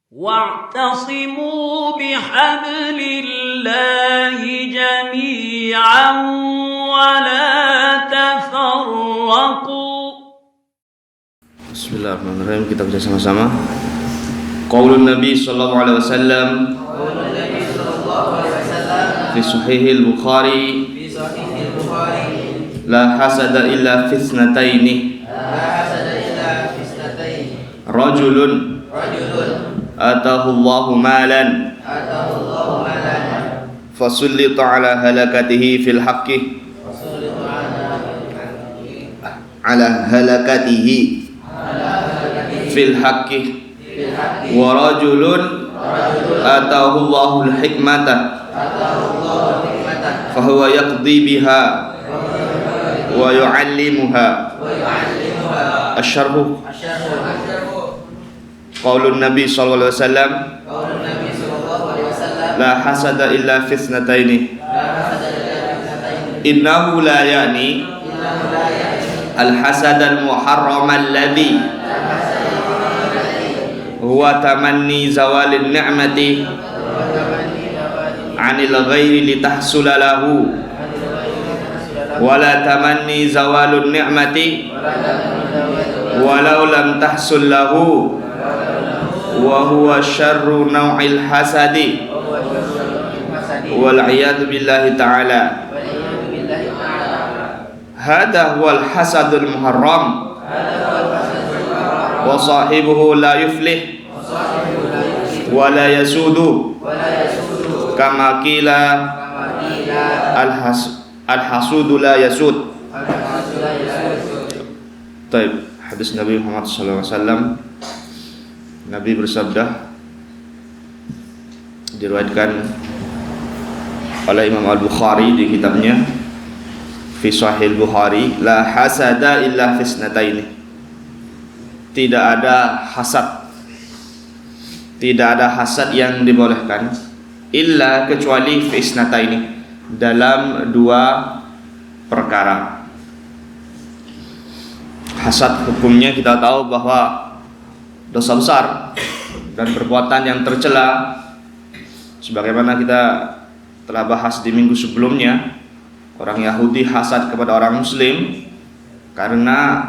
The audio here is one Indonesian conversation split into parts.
واعتصموا بحبل الله جميعا ولا تفرقوا. Bismillahirrahmanirrahim. Kita baca sama-sama. Qaulun Nabi sallallahu alaihi wasallam fi Sahihil Bukhari la hasada illa fi ithnataini rajulun atahu Allahu malan fasullita ala halakatihi fil haqqi ala halakatihi fil haqqi wa rajulun atahu Allahul hikmata fahuwa yaqdi biha wa yu'allimuha. Asyarhu qaulun Nabi sallallahu alaihi wasallam la hasada illa fi ithnataini innahu la yani al hasad al muharram alladhi huwa tamanni zawalin ni'mati 'anil ghairi litahsula lahu wala tamanni zawalun ni'mati walau lam tahsul lahu wa huwa syarru naw'il hasadi wal iyad billahi ta'ala. Hadha huwal hasadul muharram wa sahibuhu la yuflih wa la yasudu kama qila al hasudu la yasud. Taib. Hadis Nabi Muhammad sallallahu alaihi wasallam, Nabi bersabda, diriwayatkan oleh Imam Al-Bukhari di kitabnya fi Sahih Bukhari, la hasada illa fi ithnataini. Tidak ada hasad yang dibolehkan illa kecuali fi ithnataini, dalam dua perkara. Hasad hukumnya kita tahu bahwa dosa besar dan perbuatan yang tercela, sebagaimana kita telah bahas di minggu sebelumnya. Orang Yahudi hasad kepada orang Muslim karena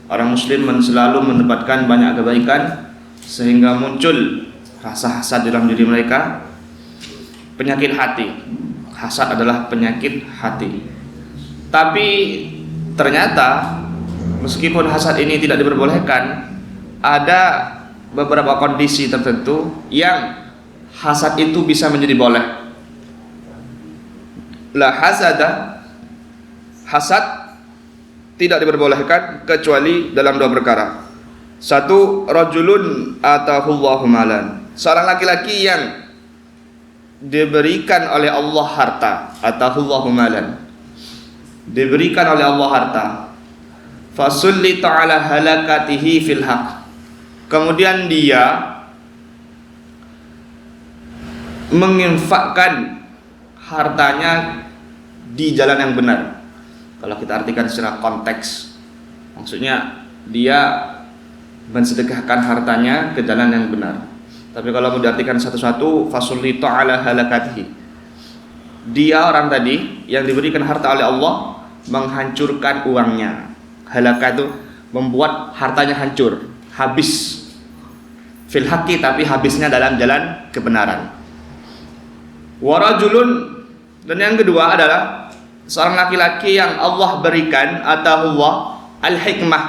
orang Muslim selalu mendapatkan banyak kebaikan, sehingga muncul rasa hasad dalam diri mereka. Penyakit hati, hasad adalah penyakit hati. Tapi ternyata meskipun hasad ini tidak diperbolehkan, ada beberapa kondisi tertentu yang hasad itu bisa menjadi boleh. La hasada, hasad tidak diperbolehkan kecuali dalam dua perkara. Satu, rajulun atahu Allahu malan, seorang laki-laki yang diberikan oleh Allah harta. Atahu Allahu malan, diberikan oleh Allah harta. Fasullita ala halakatihi fil haq, kemudian dia menginfakkan hartanya di jalan yang benar. Kalau kita artikan secara konteks, maksudnya dia mensedekahkan hartanya ke jalan yang benar. Tapi kalau mau diartikan satu-satu, fasullita ala halakatihi, dia orang tadi yang diberikan harta oleh Allah menghancurkan uangnya. Halakah itu membuat hartanya hancur, habis fil haqqi, tapi habisnya dalam jalan kebenaran. Warajulun, dan yang kedua adalah seorang laki-laki yang Allah berikan atahullah al-hikmah,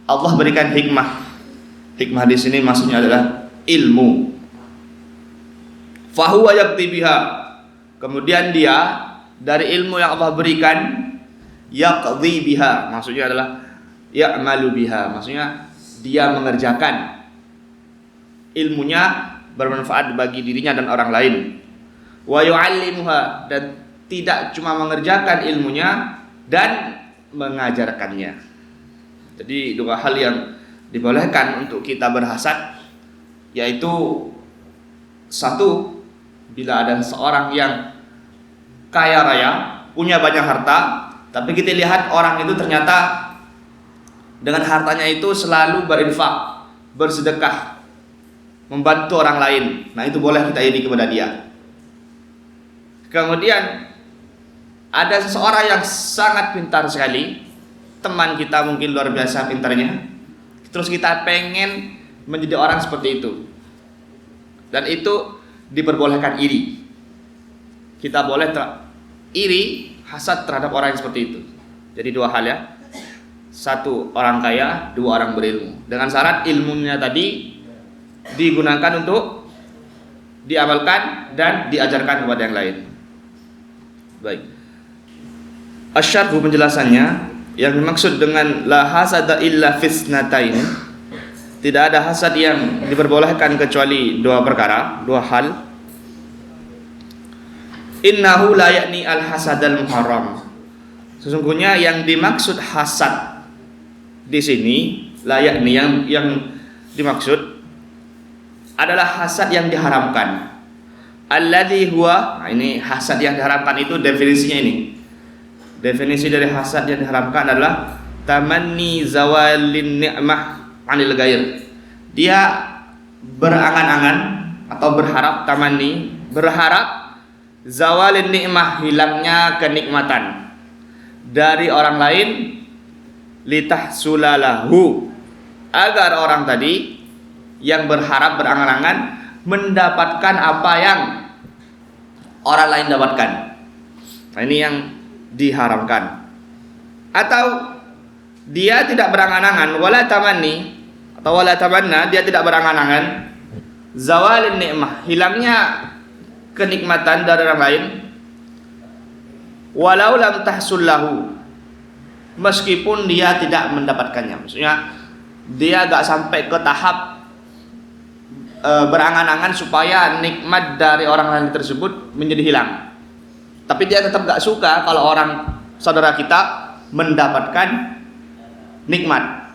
Allah berikan hikmah. Hikmah di sini maksudnya adalah ilmu. Fahuwa yaqdi biha, kemudian dia dari ilmu yang Allah berikan, yaqdi biha maksudnya adalah ya'malu biha, maksudnya dia mengerjakan ilmunya, bermanfaat bagi dirinya dan orang lain. Wa yu'allimuha, dan tidak cuma mengerjakan ilmunya dan mengajarkannya. Jadi dua hal yang dibolehkan untuk kita berhasad, yaitu satu, bila ada seorang yang kaya raya, punya banyak harta, tapi kita lihat orang itu ternyata dengan hartanya itu selalu berinfak, bersedekah, membantu orang lain. Nah, itu boleh kita iri kepada dia. Kemudian ada seseorang yang sangat pintar sekali, teman kita mungkin luar biasa pintarnya, terus kita pengen menjadi orang seperti itu, dan itu diperbolehkan iri. Kita boleh iri, hasad terhadap orang yang seperti itu. Jadi dua hal ya, satu orang kaya, dua orang berilmu, dengan syarat ilmunya tadi digunakan untuk diamalkan dan diajarkan kepada yang lain. Baik, asyarhu penjelasannya, yang dimaksud dengan la hasada illa fisnatain, tidak ada hasad yang diperbolehkan kecuali dua perkara, dua hal. Innahu la yakni al hasadal muharram. Sesungguhnya yang dimaksud hasad di sini, la yakni, yang dimaksud adalah hasad yang diharamkan. Alladzi huwa, nah ini hasad yang diharamkan itu definisinya ini. Definisi dari hasad yang diharamkan adalah tamanni zawalin ni'mah 'anil ghair. Dia berangan-angan atau berharap, tamanni, berharap zawalin ni'mah, hilangnya kenikmatan dari orang lain, litahsulalahu, agar orang tadi yang berharap, berangan-angan mendapatkan apa yang orang lain dapatkan. Nah, ini yang diharamkan. Atau dia tidak berangan-angan, wala tamanni atau wala tamanna, dia tidak berangan-angan zawalin nikmah, hilangnya kenikmatan dari orang lain, walau lam tahsul lahu, meskipun dia tidak mendapatkannya. Maksudnya dia gak sampai ke tahap berangan-angan supaya nikmat dari orang lain tersebut menjadi hilang, tapi dia tetap gak suka kalau orang saudara kita mendapatkan nikmat.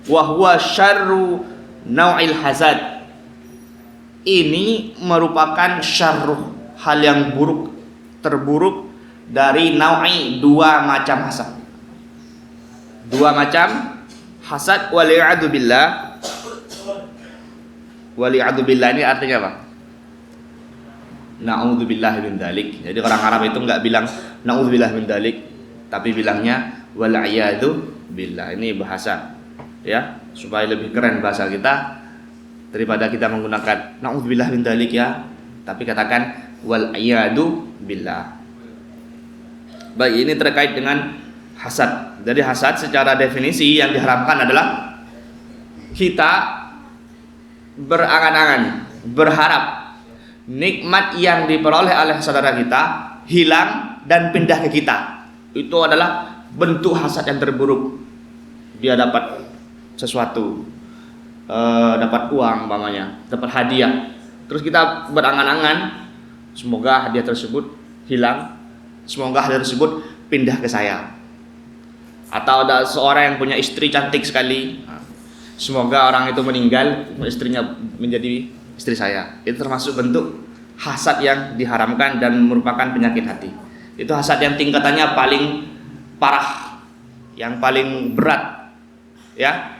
Wa huwa syarru nau'il hasad, ini merupakan syarruh, hal yang buruk, terburuk dari nau'i, dua macam hasad. Dua macam hasad, wali'adu billah. Wali'adu billah ini artinya apa? Na'udzubillah min dzalik. Jadi orang Arab itu enggak bilang na'udzubillah min dzalik, tapi bilangnya wal'iyadu billah. Ini bahasa ya, supaya lebih keren bahasa kita daripada kita menggunakan na'udzubillah min dzalik ya, tapi katakan wal'iyadu billah. Baik, ini terkait dengan hasad. Jadi hasad secara definisi yang diharamkan adalah kita berangan-angan, berharap nikmat yang diperoleh oleh saudara kita hilang dan pindah ke kita. Itu adalah bentuk hasad yang terburuk. Dia dapat sesuatu, dapat uang umpamanya, dapat hadiah, terus kita berangan-angan semoga hadiah tersebut hilang, semoga hadiah tersebut pindah ke saya. Atau ada seorang yang punya istri cantik sekali, semoga orang itu meninggal, istrinya menjadi istri saya. Itu termasuk bentuk hasad yang diharamkan dan merupakan penyakit hati. Itu hasad yang tingkatannya paling parah, yang paling berat ya.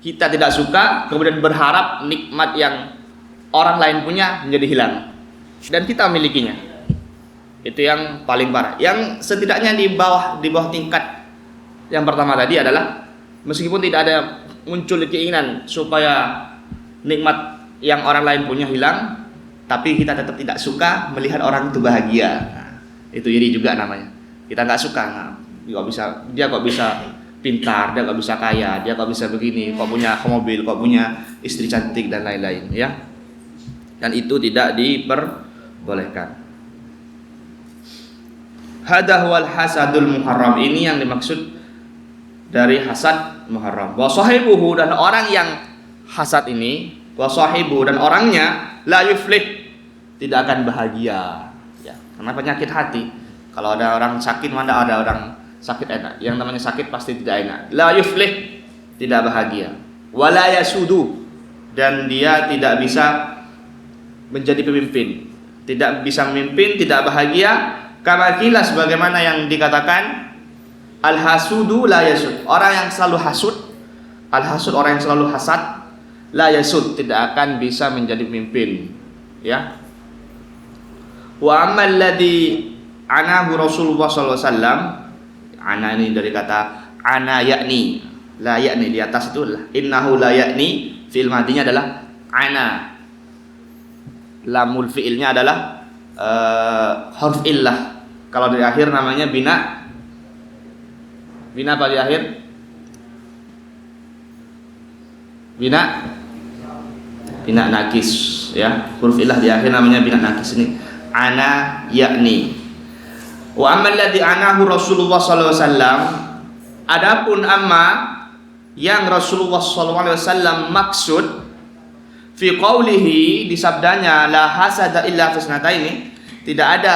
Kita tidak suka kemudian berharap nikmat yang orang lain punya menjadi hilang dan kita milikinya. Itu yang paling parah. Yang setidaknya di bawah tingkat yang pertama tadi adalah meskipun tidak ada muncul keinginan supaya nikmat yang orang lain punya hilang, tapi kita tetap tidak suka melihat orang itu bahagia. Nah, itu iri juga namanya. Kita nggak suka. Nah, dia kok bisa pintar, dia kok bisa kaya, dia kok bisa begini, kok punya mobil, kok punya istri cantik dan lain-lain ya. Dan itu tidak diperbolehkan. Hada huwal hasadul muharram, ini yang dimaksud dari hasad muharram. Wa sahibuhu, dan orang yang hasad ini, wa sahibu, dan orangnya la yuflih, tidak akan bahagia ya, karena penyakit hati. Kalau ada orang sakit, mana ada orang sakit enak? Yang namanya sakit pasti tidak enak. La yuflih, tidak bahagia. Wala yasudu, dan dia tidak bisa menjadi pemimpin, tidak bisa memimpin, tidak bahagia. Kama qila, sebagaimana yang dikatakan, al hasudu la yasud, orang yang selalu hasud, al hasud orang yang selalu hasad, la yasud, tidak akan bisa menjadi pemimpin, ya. Wa ammal ladzi anahu Rasulullah sallallahu alaihi wasallam, ana ini dari kata ana yakni, la yakni di atas itu innahu la yakni, fi'il madinya adalah ana, lamul fi'ilnya adalah huruf illah. Kalau di akhir namanya bina apa di akhir? Bina nakis, ya. Huruf illah di akhir namanya bina nakis ini. Ana yakni. Wa ammal ladzi anahu Rasulullah sallallahu alaihi wasallam, adapun amma yang Rasulullah sallallahu alaihi wasallam maksud fi qaulihi, di sabdanya la hasada illa fisnataini, tidak ada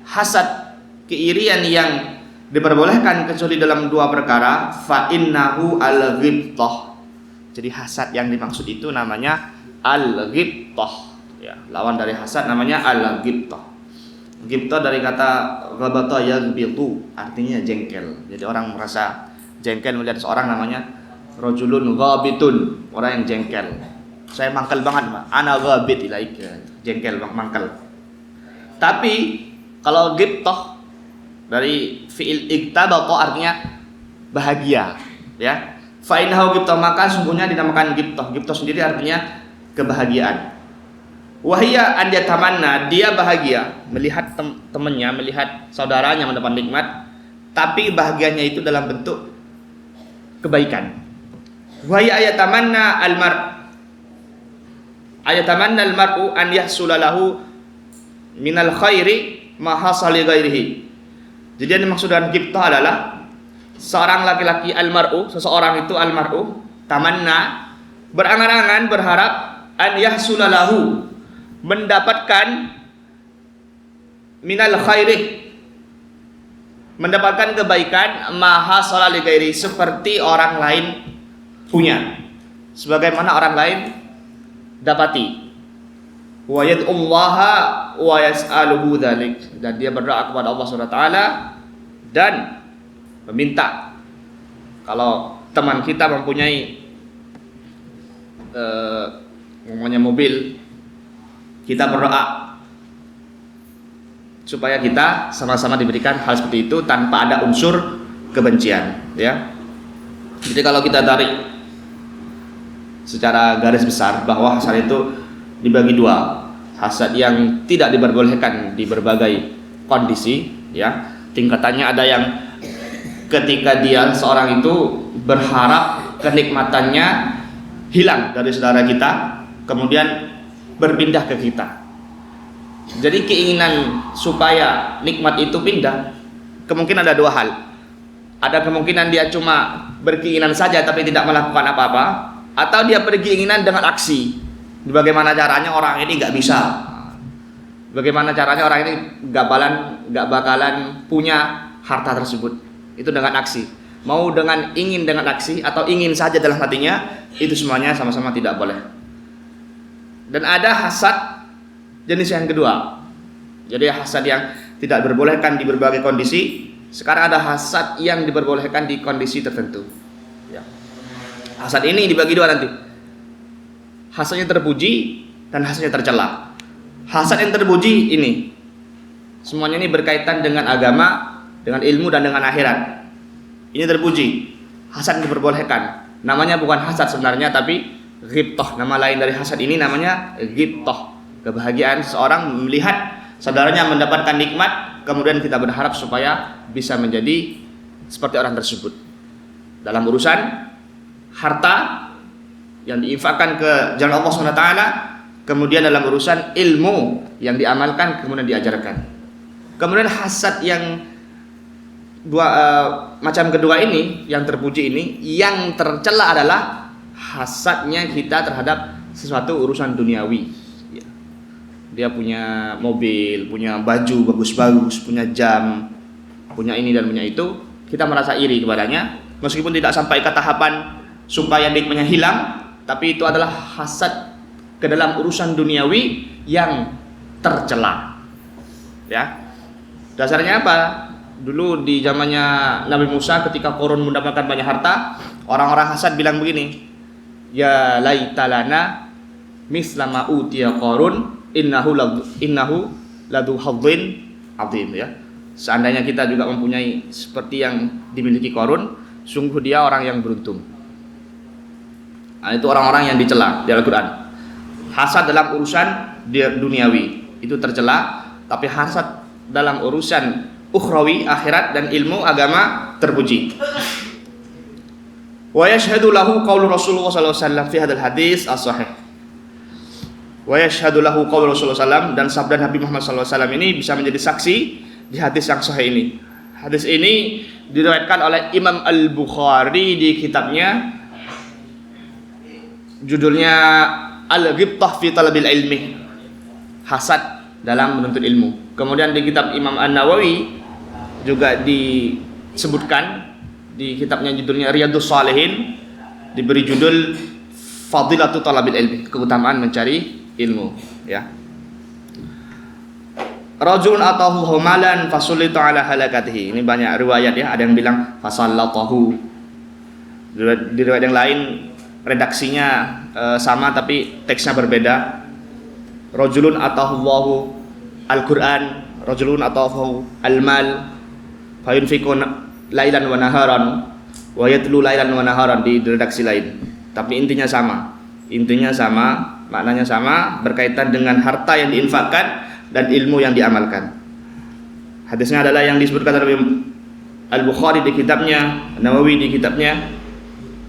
hasad keirian yang diperbolehkan kecuali dalam dua perkara, fa innahu al-ghibtah. Jadi hasad yang dimaksud itu namanya al-ghibtah, ya. Lawan dari hasad namanya al-ghibtah. Ghibtah dari kata ghabata yaghbitu, artinya jengkel. Jadi orang merasa jengkel melihat seorang, namanya rajulun ghabitun, orang yang jengkel. Saya mangkel banget, Pak. Ana ghabit ilaik, jengkel, mangkel. Tapi kalau ghibtah dari fi'il igtabata artinya bahagia, ya. Fa innahu ghibtah, maka sungguhnya dinamakan ghibtah. Ghibtah sendiri artinya kebahagiaan. Wahia an yatamanna, dia bahagia melihat temannya, melihat saudaranya mendapat nikmat, tapi bahagianya itu dalam bentuk kebaikan. Wahia ayatamanna al-mar'u an yahsula lahu minal khairi ma hasali ghairihi. Jadi yang dimaksud dengan ghibtah adalah seorang laki-laki al-mar'u, seseorang itu al-mar'u, tamanna, berangan-angan, berharap, an yahsula lahu, mendapatkan minal khairi, mendapatkan kebaikan, maha salali ghairi, seperti orang lain punya, sebagaimana orang lain dapati. Wa yad'ullaha wa yas'aluhu dzalik, dan dia berdoa kepada Allah Subhanahu wa taala dan meminta. Kalau teman kita mempunyai mobil, kita berdoa supaya kita sama-sama diberikan hal seperti itu tanpa ada unsur kebencian, ya. Jadi kalau kita tarik secara garis besar bahwa hasad itu dibagi dua, hasad yang tidak diperbolehkan di berbagai kondisi, ya. Tingkatannya ada yang ketika dia seorang itu berharap kenikmatannya hilang dari saudara kita, kemudian berpindah ke kita. Jadi keinginan supaya nikmat itu pindah, kemungkinan ada dua hal. Ada kemungkinan dia cuma berkeinginan saja tapi tidak melakukan apa-apa, atau dia berkeinginan dengan aksi. Bagaimana caranya orang ini nggak bisa, bagaimana caranya orang ini nggak bakalan punya harta tersebut, itu dengan aksi. Mau dengan ingin dengan aksi atau ingin saja dalam hatinya, itu semuanya sama-sama tidak boleh. Dan ada hasad jenis yang kedua. Jadi hasad yang tidak diperbolehkan di berbagai kondisi. Sekarang ada hasad yang diperbolehkan di kondisi tertentu, ya. Hasad ini dibagi dua nanti. Hasadnya terpuji dan hasadnya tercela. Hasad yang terpuji ini semuanya ini berkaitan dengan agama, dengan ilmu dan dengan akhirat. Ini terpuji. Hasad diperbolehkan. Namanya bukan hasad sebenarnya, tapi ghibtah. Nama lain dari hasad ini namanya ghibtah. Kebahagiaan seorang melihat saudaranya mendapatkan nikmat, kemudian kita berharap supaya bisa menjadi seperti orang tersebut. Dalam urusan harta yang diinfakkan ke jalan Allah SWT, kemudian dalam urusan ilmu yang diamalkan kemudian diajarkan. Kemudian hasad yang macam kedua ini, yang terpuji ini, yang tercela adalah hasadnya kita terhadap sesuatu urusan duniawi. Dia punya mobil, punya baju bagus-bagus, punya jam, punya ini dan punya itu, kita merasa iri kepadanya, meskipun tidak sampai ke tahapan supaya nikmatnya hilang, tapi itu adalah hasad ke dalam urusan duniawi yang tercela. Ya, dasarnya apa? Dulu di zamannya Nabi Musa ketika Qarun mendapatkan banyak harta, orang-orang hasad bilang begini, ya laitalana mislama utiya Qarun innahu ladu hadzin adzim ya. Seandainya kita juga mempunyai seperti yang dimiliki Qarun, sungguh dia orang yang beruntung. Nah, itu orang-orang yang dicela di Al-Qur'an. Hasad dalam urusan duniawi itu tercela, tapi hasad dalam urusan ukhrawi, akhirat dan ilmu agama terpuji. Wa yashhadu lahu qaulu Rasulullah sallallahu alaihi wasallam fi hadzal hadis as-sahih. Wa yashhadu lahu qaulu Rasulullah sallallahu dan sabda Nabi Muhammad sallallahu alaihi wasallam ini bisa menjadi saksi di hadis yang sahih ini. Hadis ini diriwayatkan oleh Imam Al-Bukhari di kitabnya judulnya Al-Ghibtah fi Talabil Ilmi, hasad dalam menuntut ilmu. Kemudian di kitab Imam An-Nawawi juga disebutkan di kitabnya judulnya Riyadhus Shalihin, diberi judul Fadilatu Talabil Ilmi, keutamaan mencari ilmu ya. Rajulun atahu malan fasullitu ala halakatihi. Ini banyak riwayat ya, ada yang bilang fasallatahu. Di riwayat yang lain redaksinya sama tapi teksnya berbeda. Rajulun atahu al-Qur'an, rajulun atahu al-mal fayunfiqu lailan wa naharan wa yatlu lailan wa naharan di redaksi lain. Tapi intinya sama. Intinya sama, maknanya sama, berkaitan dengan harta yang diinfakkan dan ilmu yang diamalkan. Hadisnya adalah yang disebutkan oleh Al-Bukhari di kitabnya, Nawawi di kitabnya.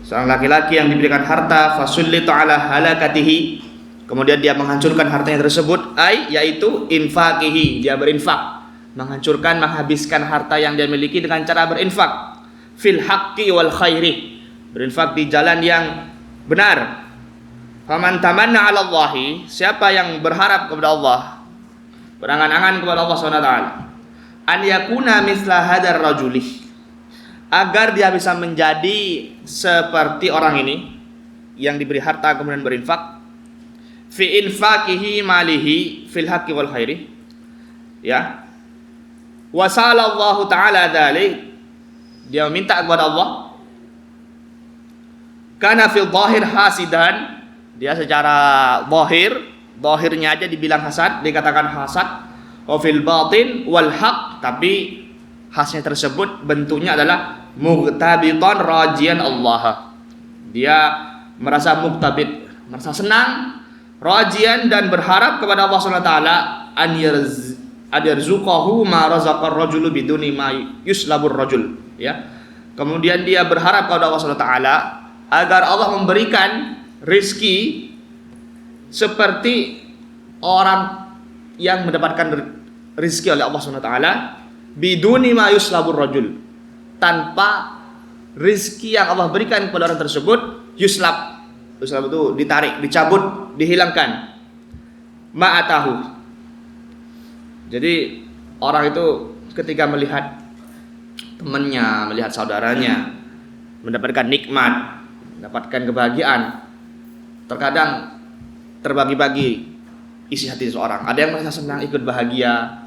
Seorang laki-laki yang diberikan harta fasullitu ala halakatihi, kemudian dia menghancurkan hartanya tersebut, yaitu infaqihi, dia berinfak, menghancurkan, menghabiskan harta yang dia miliki dengan cara berinfak fil haqqi wal khairi, berinfak di jalan yang benar. Faman tamanna 'ala Allahi, siapa yang berharap kepada Allah, berangan-angan kepada Allah SWT, an yakuna misla hadar rajuli, agar dia bisa menjadi seperti orang ini yang diberi harta kemudian berinfak fi infaqihi malihi fil haqqi wal khairi ya, wasalallahu ta'ala dzalik, dia meminta kepada Allah, kana fil zahir hasidan, dia secara zahirnya aja dibilang hasad, dikatakan hasad, wa fil batin wal haq, tapi khasnya tersebut bentuknya adalah mughtabitan rajian Allah. Dia merasa mughtabit, merasa senang, rajian dan berharap kepada Allah SWT an yarzuqahu ma razaqar rajulu biduni ma yuslabur rajul ya. Kemudian dia berharap kepada Allah SWT agar Allah memberikan rizki seperti orang yang mendapatkan rizki oleh Allah SWT biduni ma yuslabur rajul, tanpa rizki yang Allah berikan kepada orang tersebut yuslab. Yuslab itu ditarik, dicabut, dihilangkan. Ma'atahu. Jadi orang itu ketika melihat temannya, melihat saudaranya mendapatkan nikmat, mendapatkan kebahagiaan, terkadang terbagi-bagi isi hati seseorang. Ada yang merasa senang ikut bahagia,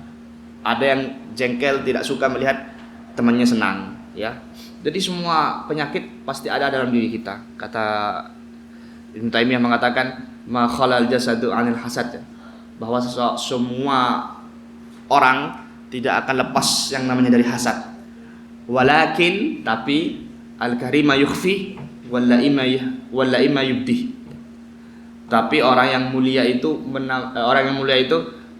ada yang jengkel tidak suka melihat temannya senang ya. Jadi semua penyakit pasti ada dalam diri kita. Kata Ibnu Taimiyah mengatakan ma khalal jasadu anil hasad, bahwa semua orang tidak akan lepas yang namanya dari hasad. Walakin, tapi al-karima yukhfi wal-laima yubdi. Tapi orang yang mulia itu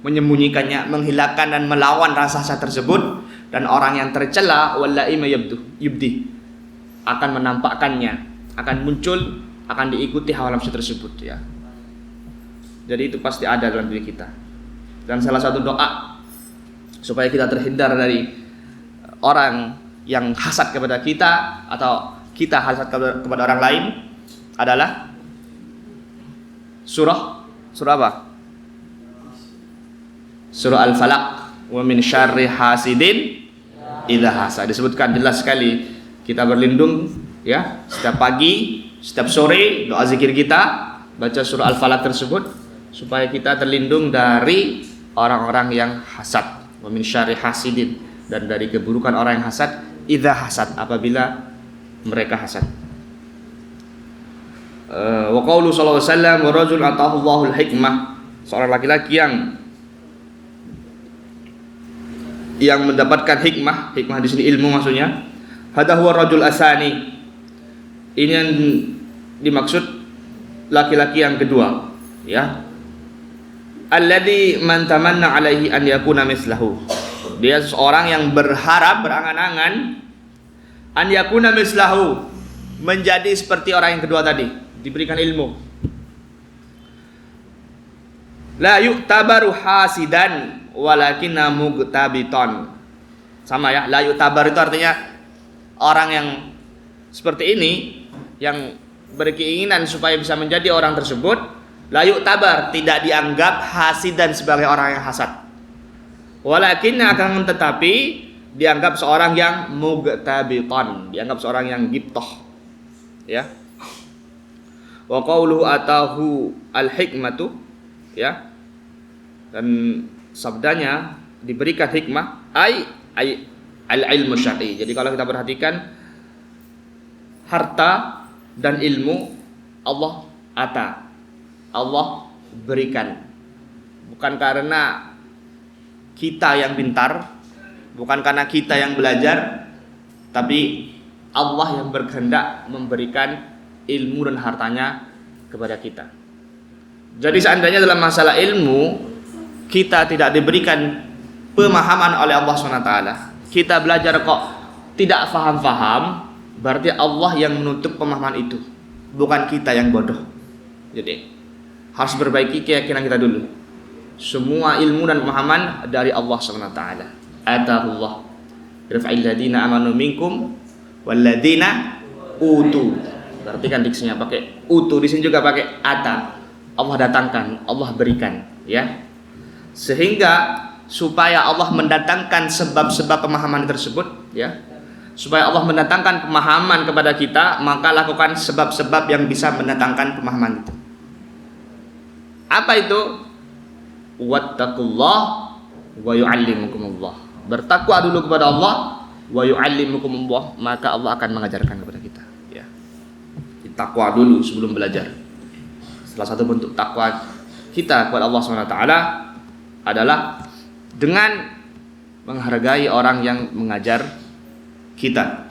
menyembunyikannya, menghilangkan dan melawan rasa hasad tersebut, dan orang yang tercela wal-laima yubdi akan menampakkannya, akan muncul, akan diikuti hawa nafsu tersebut ya. Jadi itu pasti ada dalam diri kita. Dan salah satu doa supaya kita terhindar dari orang yang hasad kepada kita atau kita hasad kepada orang lain adalah surah apa? Surah Al-Falaq, wa min syarri hasidin idza hasad. Disebutkan jelas sekali kita berlindung ya, setiap pagi, setiap sore doa zikir kita baca surah Al-Falaq tersebut supaya kita terlindung dari orang-orang yang hasad, wa min syarri hasidin, dan dari keburukan orang yang hasad idza hasad, apabila mereka hasad. Wa qaulu sallallahu alaihi wasallam wa rajul atahu Allahul hikmah, seorang laki-laki yang mendapatkan hikmah di sini ilmu maksudnya. Hadha huwa rajul asani. Ini yang dimaksud laki-laki yang kedua, ya. Alladzi man tamanna alaihi an yakuna mislahu. Dia seorang yang berharap, berangan-angan an yakuna mislahu, menjadi seperti orang yang kedua tadi, diberikan ilmu. La yu'tabaru hasidan walakinna mugtabiton. Sama ya, la yu'tabar itu artinya orang yang seperti ini yang berkeinginan supaya bisa menjadi orang tersebut, la yu'tabar, tidak dianggap hasidan sebagai orang yang hasad. Walakinna, akan tetapi dianggap seorang yang mugtabiton, dianggap seorang yang gibtoh, ya. Wa qauluhu atahu al-hikmatu, ya. Dan sabdanya diberikan hikmah ay al-ilmu syar'i. Jadi kalau kita perhatikan harta dan ilmu Allah berikan, bukan karena kita yang pintar, bukan karena kita yang belajar, tapi Allah yang berkehendak memberikan ilmu dan hartanya kepada kita. Jadi seandainya dalam masalah ilmu kita tidak diberikan pemahaman oleh Allah SWT, kita belajar kok tidak faham-faham, berarti Allah yang menutup pemahaman itu, bukan kita yang bodoh. Jadi harus perbaiki keyakinan kita dulu. Semua ilmu dan pemahaman dari Allah SWT. Atahullah yarfa'il ladina amanu minkum walladina utu. Berarti kan diksinya pakai utu, di sini juga pakai ata. Allah datangkan, Allah berikan, ya. Sehingga supaya Allah mendatangkan sebab-sebab pemahaman tersebut, ya. Supaya Allah mendatangkan pemahaman kepada kita, maka lakukan sebab-sebab yang bisa mendatangkan pemahaman itu. Apa itu? Wattaqullah wa yu'allimukumullah. Bertakwa dulu kepada Allah, wa yu'allimukumullah, maka Allah akan mengajarkan kepada kita, ya. Takwa dulu sebelum belajar. Salah satu bentuk takwa kita kepada Allah SWT adalah dengan menghargai orang yang mengajar kita.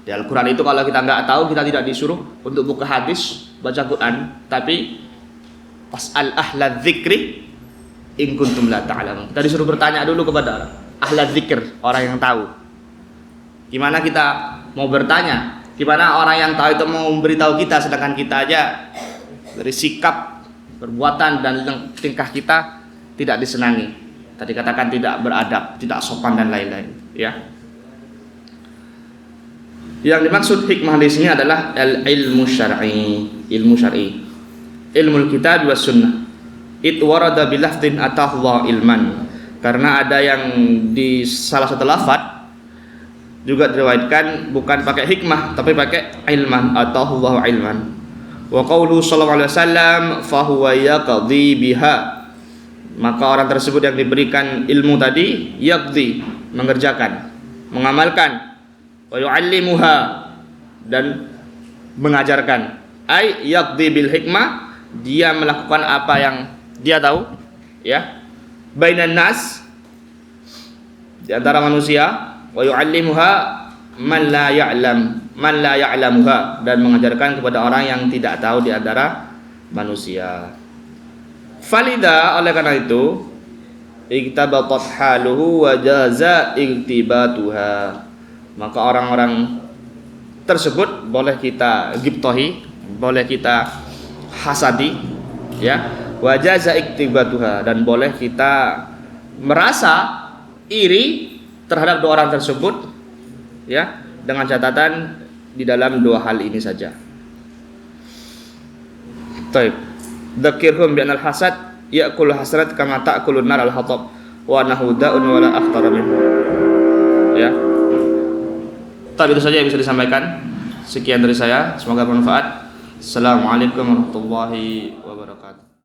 Di Al-Quran itu kalau kita nggak tahu, kita tidak disuruh untuk buka hadis, baca Quran, tapi fas'al ahla dzikri in kuntum la ta'lamun. Kita disuruh bertanya dulu kepada ahla dzikr, orang yang tahu. Gimana kita mau bertanya? Gimana orang yang tahu itu mau memberitahu kita, sedangkan kita aja dari sikap, perbuatan dan tingkah kita tidak disenangi. Tadi katakan tidak beradab, tidak sopan dan lain-lain, ya. Yang dimaksud hikmah di sini adalah ilmu syar'i, ilmu syar'i. Ilmu kitab was sunnah. It warada bi lafdin atahullah ilman. Karena ada yang di salah satu lafaz juga diriwayatkan bukan pakai hikmah tapi pakai ilman, atahullah ilman. Wa qauluhu sallallahu alaihi wasallam fa huwa yaqdi biha. Maka orang tersebut yang diberikan ilmu tadi yaqdi, mengerjakan, mengamalkan, wa yu'allimuha, dan mengajarkan. Ai yaqdi bil hikmah, dia melakukan apa yang dia tahu, ya, bainan nas, di antara manusia, wa yu'allimuha man la ya'lamuha, dan mengajarkan kepada orang yang tidak tahu di antara manusia. Falida, oleh karena itu, iktabatat haluhu wa jaza iktibatuha, maka orang-orang tersebut boleh kita gibtohi, boleh kita hasadi, ya, wa jaza iktibatuha, dan boleh kita merasa iri terhadap dua orang tersebut, ya, dengan catatan di dalam dua hal ini saja. Baik. Dzakirhum bi anal hasad ya'kul hasrat kama ta'kulun nar al-hatab wa nahu da'un wa la akhtara minhu. Ya. Tapi itu saja yang bisa disampaikan. Sekian dari saya, semoga bermanfaat. Assalamualaikum warahmatullahi wabarakatuh.